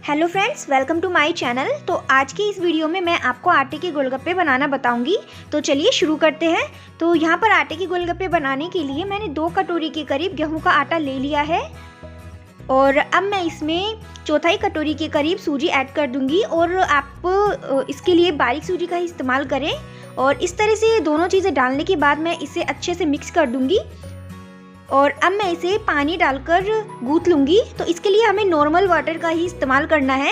Hello friends, welcome to my channel. तो आज की इस वीडियो में मैं आपको आटे के गोलगप्पे बनाना बताऊंगी। तो चलिए शुरू करते हैं। तो यहाँ पर आटे के गोलगप्पे बनाने के लिए मैंने 2 कटोरी के करीब गेहूं का आटा ले लिया है और अब मैं इसमें चौथाई कटोरी के करीब सूजी ऐड कर दूंगी। और आप इसके लिए बारीक सूजी का ही इस्तेमाल करें। और इस तरह से दोनों चीज़ें डालने के बाद मैं इसे अच्छे से मिक्स कर दूंगी और अब मैं इसे पानी डालकर गूँथ लूँगी। तो इसके लिए हमें नॉर्मल वाटर का ही इस्तेमाल करना है।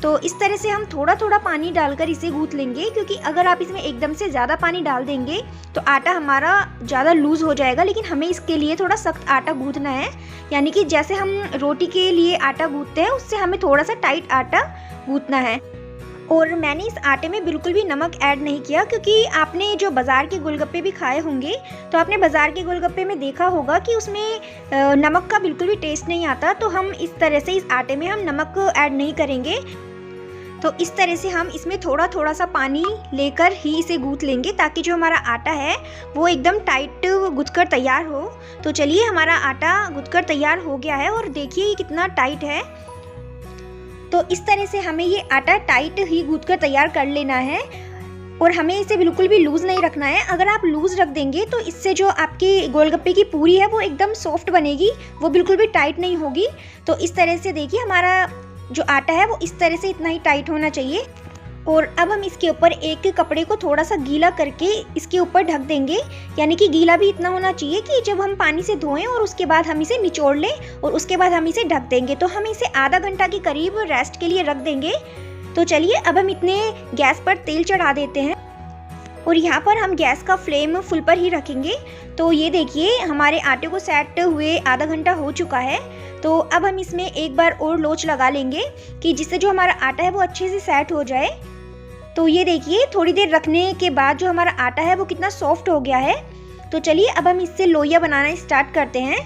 तो इस तरह से हम थोड़ा थोड़ा पानी डालकर इसे गूँथ लेंगे, क्योंकि अगर आप इसमें एकदम से ज़्यादा पानी डाल देंगे तो आटा हमारा ज़्यादा लूज़ हो जाएगा। लेकिन हमें इसके लिए थोड़ा सख्त आटा गूँथना है, यानी कि जैसे हम रोटी के लिए आटा गूँथते हैं उससे हमें थोड़ा सा टाइट आटा गूँथना है। और मैंने इस आटे में बिल्कुल भी नमक ऐड नहीं किया, क्योंकि आपने जो बाज़ार के गोलगप्पे भी खाए होंगे तो आपने बाज़ार के गोलगप्पे में देखा होगा कि उसमें नमक का बिल्कुल भी टेस्ट नहीं आता। तो हम इस तरह से इस आटे में हम नमक ऐड नहीं करेंगे। तो इस तरह से हम इसमें थोड़ा थोड़ा सा पानी लेकर ही इसे गूँथ लेंगे, ताकि जो हमारा आटा है वो एकदम टाइट गूँथकर तैयार हो। तो चलिए, हमारा आटा गूँथकर तैयार हो गया है और देखिए ये कितना टाइट है। तो इस तरह से हमें ये आटा टाइट ही गूँथकर तैयार कर लेना है और हमें इसे बिल्कुल भी लूज़ नहीं रखना है। अगर आप लूज़ रख देंगे तो इससे जो आपकी गोलगप्पे की पूरी है वो एकदम सॉफ्ट बनेगी, वो बिल्कुल भी टाइट नहीं होगी। तो इस तरह से देखिए, हमारा जो आटा है वो इस तरह से इतना ही टाइट होना चाहिए। और अब हम इसके ऊपर एक कपड़े को थोड़ा सा गीला करके इसके ऊपर ढक देंगे, यानी कि गीला भी इतना होना चाहिए कि जब हम पानी से धोएं और उसके बाद हम इसे निचोड़ लें और उसके बाद हम इसे ढक देंगे। तो हम इसे आधा घंटा के करीब रेस्ट के लिए रख देंगे। तो चलिए, अब हम इतने गैस पर तेल चढ़ा देते हैं और यहाँ पर हम गैस का फ्लेम फुल पर ही रखेंगे। तो ये देखिए, हमारे आटे को सेट हुए आधा घंटा हो चुका है। तो अब हम इसमें एक बार और लोच लगा लेंगे कि जिससे जो हमारा आटा है वो अच्छे से सेट हो जाए। तो ये देखिए, थोड़ी देर रखने के बाद जो हमारा आटा है वो कितना सॉफ्ट हो गया है। तो चलिए, अब हम इससे लोइयां बनाना स्टार्ट करते हैं।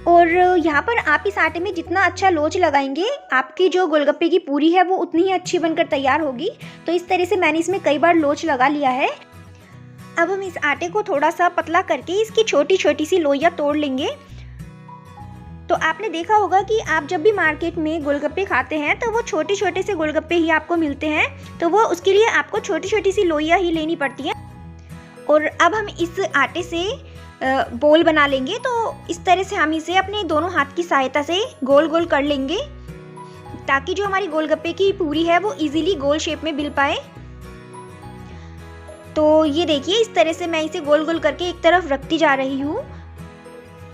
और यहाँ पर आप इस आटे में जितना अच्छा लोच लगाएंगे, आपकी जो गोलगप्पे की पूरी है वो उतनी ही अच्छी बनकर तैयार होगी। तो इस तरह से मैंने इसमें कई बार लोच लगा लिया है। अब हम इस आटे को थोड़ा सा पतला करके इसकी छोटी छोटी सी लोइयां तोड़ लेंगे। तो आपने देखा होगा कि आप जब भी मार्केट में गोलगप्पे खाते हैं तो वो छोटे छोटे से गोलगप्पे ही आपको मिलते हैं। तो वो उसके लिए आपको छोटी छोटी सी लोइयां ही लेनी पड़ती है। और अब हम इस आटे से बोल बना लेंगे। तो इस तरह से हम इसे अपने दोनों हाथ की सहायता से गोल गोल कर लेंगे, ताकि जो हमारी गोलगप्पे की पूरी है वो इजीली गोल शेप में मिल पाए। तो ये देखिए, इस तरह से मैं इसे गोल गोल करके एक तरफ रखती जा रही हूँ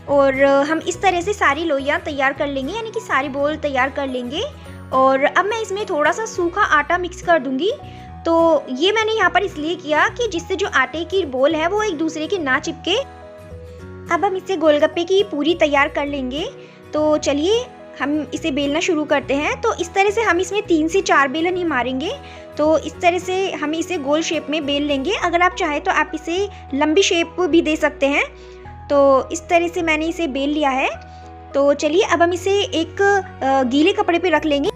और हम इस तरह से सारी लोइयां तैयार कर लेंगे, यानी कि सारी बोल तैयार कर लेंगे। और अब मैं इसमें थोड़ा सा सूखा आटा मिक्स कर दूंगी। तो ये मैंने यहाँ पर इसलिए किया कि जिससे जो आटे की बोल है वो एक दूसरे के ना चिपके। अब हम इसे गोलगप्पे की पूरी तैयार कर लेंगे। तो चलिए, हम इसे बेलना शुरू करते हैं। तो इस तरह से हम इसमें 3 से 4 बेलन ही मारेंगे। तो इस तरह से हम इसे गोल शेप में बेल लेंगे। अगर आप चाहें तो आप इसे लंबी शेप भी दे सकते हैं। तो इस तरह से मैंने इसे बेल लिया है। तो चलिए, अब हम इसे एक गीले कपड़े पे रख लेंगे।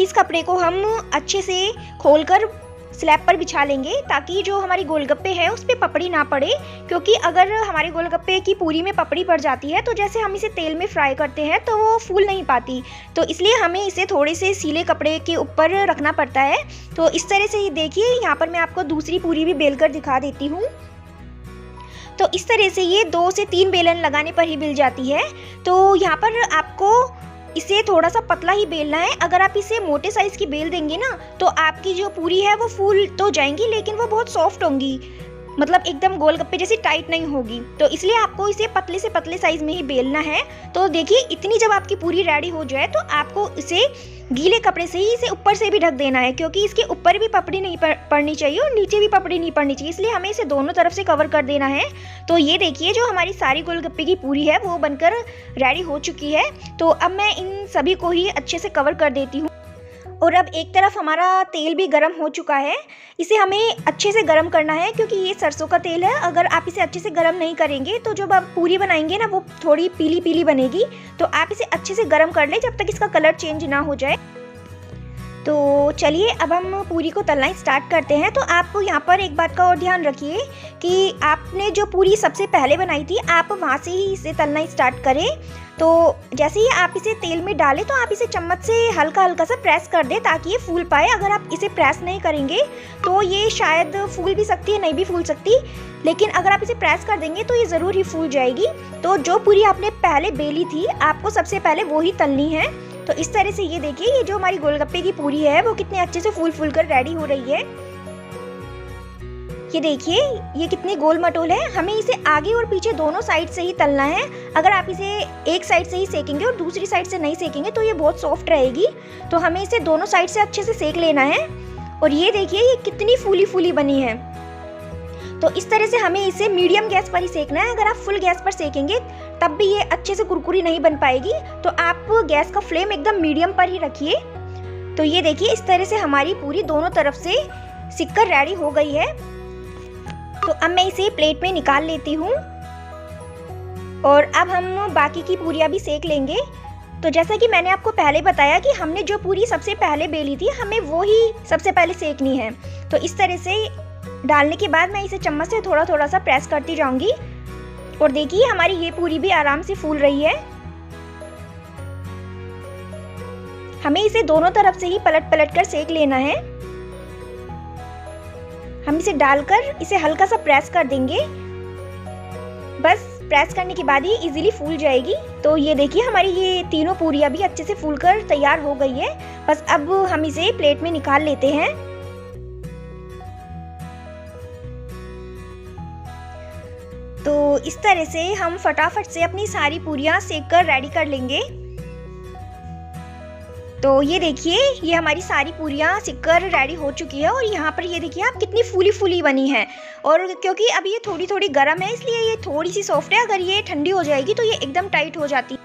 इस कपड़े को हम अच्छे से खोलकर स्लैब पर बिछा लेंगे, ताकि जो हमारी गोलगप्पे है उस पर पपड़ी ना पड़े। क्योंकि अगर हमारे गोलगप्पे की पूरी में पपड़ी पड़ जाती है तो जैसे हम इसे तेल में फ्राई करते हैं तो वो फूल नहीं पाती। तो इसलिए हमें इसे थोड़े से सीले कपड़े के ऊपर रखना पड़ता है। तो इस तरह से देखिए, यहाँ पर मैं आपको दूसरी पूरी भी बेल कर दिखा देती हूँ। तो इस तरह से ये 2 से 3 बेलन लगाने पर ही मिल जाती है। तो यहाँ पर आपको इसे थोड़ा सा पतला ही बेलना है। अगर आप इसे मोटे साइज़ की बेल देंगे ना तो आपकी जो पूरी है वो फूल तो जाएंगी, लेकिन वो बहुत सॉफ्ट होंगी, मतलब एकदम गोलगप्पे जैसी टाइट नहीं होगी। तो इसलिए आपको इसे पतले से पतले साइज में ही बेलना है। तो देखिए, इतनी जब आपकी पूरी रेडी हो जाए तो आपको इसे गीले कपड़े से ही इसे ऊपर से भी ढक देना है, क्योंकि इसके ऊपर भी पपड़ी नहीं पड़नी चाहिए और नीचे भी पपड़ी नहीं पड़नी चाहिए। इसलिए हमें इसे दोनों तरफ से कवर कर देना है। तो ये देखिए, जो हमारी सारी गोलगप्पे की पूरी है वो बनकर रेडी हो चुकी है। तो अब मैं इन सभी को ही अच्छे से कवर कर देती हूँ। और अब एक तरफ हमारा तेल भी गर्म हो चुका है। इसे हमें अच्छे से गर्म करना है, क्योंकि ये सरसों का तेल है। अगर आप इसे अच्छे से गर्म नहीं करेंगे तो जब आप पूरी बनाएंगे ना वो थोड़ी पीली पीली बनेगी। तो आप इसे अच्छे से गर्म कर लें जब तक इसका कलर चेंज ना हो जाए। तो चलिए अब हम पूरी को तलना स्टार्ट करते हैं। तो आप यहाँ पर एक बात का और ध्यान रखिए कि आपने जो पूरी सबसे पहले बनाई थी आप वहाँ से ही इसे तलना स्टार्ट करें। तो जैसे ही आप इसे तेल में डालें तो आप इसे चम्मच से हल्का हल्का सा प्रेस कर दें ताकि ये फूल पाए। अगर आप इसे प्रेस नहीं करेंगे तो ये शायद फूल भी सकती है, नहीं भी फूल सकती, लेकिन अगर आप इसे प्रेस कर देंगे तो ये ज़रूर ही फूल जाएगी। तो जो पूरी आपने पहले बेली थी आपको सबसे पहले वो ही तलनी है। तो इस तरह से ये देखिए, ये जो हमारी गोलगप्पे की पूरी है वो कितने अच्छे से फूल कर रेडी हो रही है। ये देखिए ये कितनी गोल मटोल है। हमें इसे आगे और पीछे दोनों साइड से ही तलना है। अगर आप इसे एक साइड से ही सेकेंगे और दूसरी साइड से नहीं सेकेंगे तो ये बहुत सॉफ्ट रहेगी। तो हमें इसे दोनों साइड से अच्छे से सेक लेना है। और ये देखिए ये कितनी फूली फूली बनी है। तो इस तरह से हमें इसे मीडियम गैस पर ही सेकना है। अगर आप फुल गैस पर सेकेंगे तब भी ये अच्छे से कुरकुरी नहीं बन पाएगी। तो आप गैस का फ्लेम एकदम मीडियम पर ही रखिए। तो ये देखिए इस तरह से हमारी पूरी दोनों तरफ से सिककर रेडी हो गई है। तो अब मैं इसे प्लेट में निकाल लेती हूँ और अब हम बाकी की पूरियाँ भी सेक लेंगे। तो जैसा कि मैंने आपको पहले बताया कि हमने जो पूरी सबसे पहले बेली थी हमें वो ही सबसे पहले सेकनी है। तो इस तरह से डालने के बाद मैं इसे चम्मच से थोड़ा थोड़ा सा प्रेस करती जाऊंगी। और देखिए हमारी ये पूरी भी आराम से फूल रही है। हमें इसे दोनों तरफ से ही पलट पलट कर सेक लेना है। हम इसे डालकर इसे हल्का सा प्रेस कर देंगे। बस प्रेस करने के बाद ही इजीली फूल जाएगी। तो ये देखिए हमारी ये तीनों पूरियाँ भी अच्छे से फूलकर तैयार हो गई है। बस अब हम इसे प्लेट में निकाल लेते हैं। तो इस तरह से हम फटाफट से अपनी सारी पूरियाँ सेक कर रेडी कर लेंगे। तो ये देखिए ये हमारी सारी पूरियाँ सिककर रेडी हो चुकी है। और यहाँ पर ये देखिए आप कितनी फूली फूली बनी है। और क्योंकि अभी ये थोड़ी थोड़ी गर्म है इसलिए ये थोड़ी सी सॉफ्ट है। अगर ये ठंडी हो जाएगी तो ये एकदम टाइट हो जाती।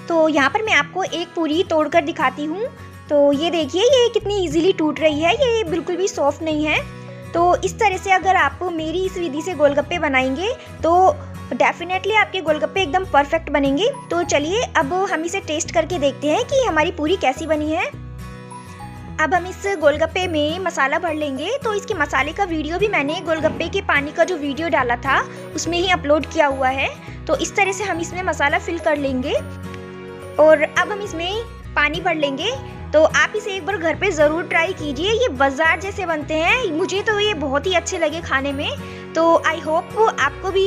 तो यहाँ पर मैं आपको एक पूरी तोड़कर दिखाती हूँ। तो ये देखिए ये कितनी इजीली टूट रही है, ये बिल्कुल भी सॉफ्ट नहीं है। तो इस तरह से अगर आप मेरी इस विधि से गोलगप्पे बनाएंगे तो डेफिनेटली आपके गोलगप्पे एकदम परफेक्ट बनेंगे। तो चलिए अब हम इसे टेस्ट करके देखते हैं कि हमारी पूरी कैसी बनी है। अब हम इस गोलगप्पे में मसाला भर लेंगे। तो इसके मसाले का वीडियो भी मैंने गोलगप्पे के पानी का जो वीडियो डाला था उसमें ही अपलोड किया हुआ है। तो इस तरह से हम इसमें मसाला फिल कर लेंगे और अब हम इसमें पानी भर लेंगे। तो आप इसे एक बार घर पे ज़रूर ट्राई कीजिए। ये बाजार जैसे बनते हैं, मुझे तो ये बहुत ही अच्छे लगे खाने में। तो आई होप आपको भी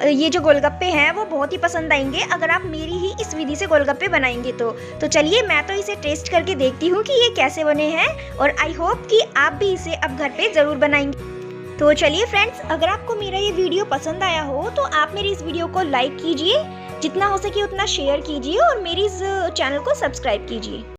ये जो गोलगप्पे हैं वो बहुत ही पसंद आएंगे अगर आप मेरी ही इस विधि से गोलगप्पे बनाएंगे तो चलिए मैं तो इसे टेस्ट करके देखती हूँ कि ये कैसे बने हैं। और आई होप कि आप भी इसे अब घर पे ज़रूर बनाएंगे। तो चलिए फ्रेंड्स, अगर आपको मेरा ये वीडियो पसंद आया हो तो आप मेरी इस वीडियो को लाइक कीजिए, जितना हो सके उतना शेयर कीजिए और मेरी इस चैनल को सब्सक्राइब कीजिए।